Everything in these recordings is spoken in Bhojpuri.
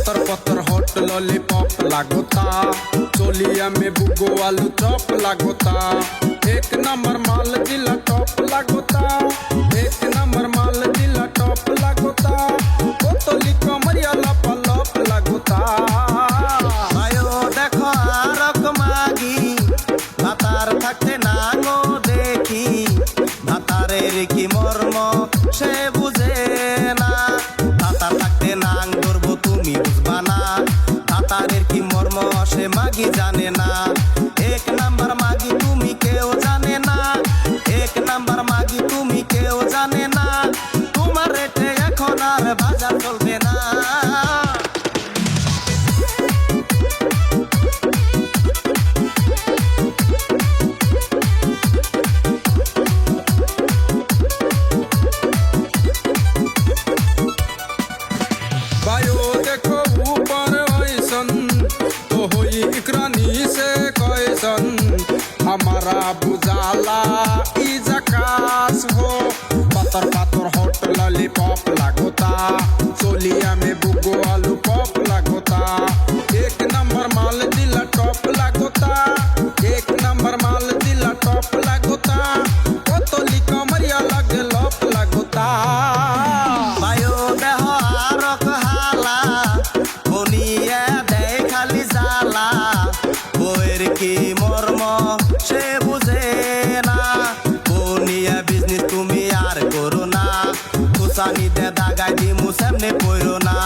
पत्थर पत्थर हॉट लॉलीपॉप लागोता, चोलिया में बुगो आलू चॉप लागोता। एक नंबर माल जिला टॉप लागोता, एक नंबर माल जिला टॉप लागोता। बोतली कमरिया लपा लप लागोता। आयो देखो आरक मागी भातार থাকতে নাঙো দেখি, ভাতারের কি মর্ম সে বুঝে না। ভাতার থাকতে নাং ধরবো তুমি বুঝবা না, ভাতারের কি মর্ম সে মাগি জানে না। এক নাম্বার মাগি তুমি কেউ জানে না, এক নাম্বার মাগি তুমি কেউ জানে না। তোমার রেটে এখন আর বাজার চলবে না। बायो देखो ऊपर ऐसन तो होई इकरानी से कैसन, हमारा बुझाला ई जकास हो। पत्थर पत्थर हॉट लॉलीपॉप लागोता, चोलिया में बुगो आलू पॉप लागोता। एक नंबर माल दिला टॉप लागोता, एक नंबर माल दिला टॉप लागोता। बोतली कमरिया लगे लप लागोता। बायो देह आरक हाला বনিয়া দেয় খালি জ্বালা, বইয়ের কি মর্ম সে বুঝে না। বনিয়া বিজনেস তুমি আর করো না, খুসানি দে দাগাই দিমু সামনে পড়ো না।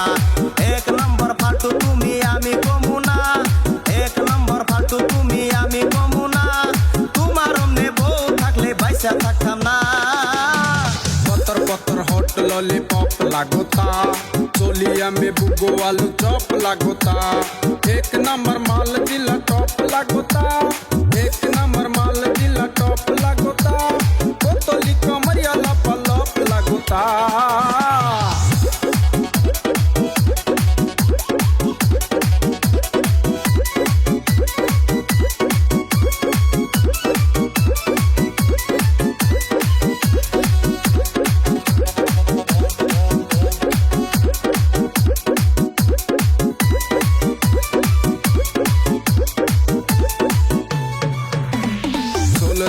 এক নম্বর ফালতু তুমি আমি কমু না, এক নম্বর ফালতু তুমি আমি কমু না। তোমার অমনে বউ থাকলে বাইসা থাকতাম না। पत्थर पत्थर हॉट लॉलीपॉप लागोता, चोलिया में बुगो आलू चॉप लागोता। एक नंबर माल जिला टॉप लागोता, एक नंबर माल जिला टॉप लागोता। बोतली कमरिया लपा लप लागोता।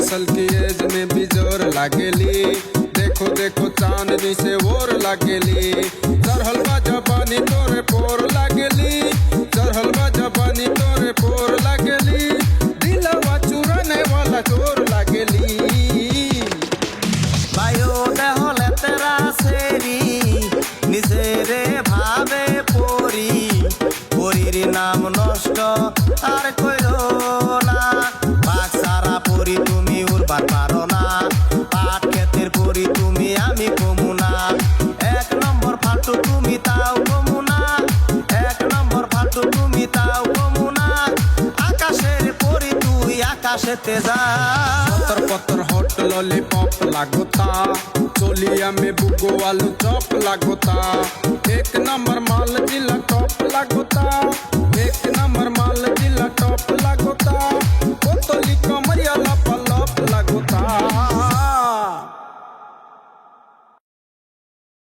साल की एज में भी जोर लागेली, देखो देखो चांदनी से और लागेली। चढ़लवा जबानी तोरे पोर लागेली, चढ़लवा जबानी तोरे पोर लागेली। दिलवा चुराने वाला चोर लागेली। বায়ো দেহ লেতেরা সেরি নিজেরে ভাবে পরি, পরির নাম নষ্ট আর কইরো না। বাঘ সারা পরি তুমি উড়বার পারো না, পাট ক্ষেতের পরি তুমি আমি কমু না। এক নম্বর ফালতু তুমি তাও কমু না, এক নম্বর ফালতু তুমি তাও কমু না। আকাশের পরি তুই আকাশেতে যা। पत्थर पत्थर हॉट लॉलीपॉप लागोता, चोलिया में बुगो आलू चॉप लागोता। एक नंबर माल जिला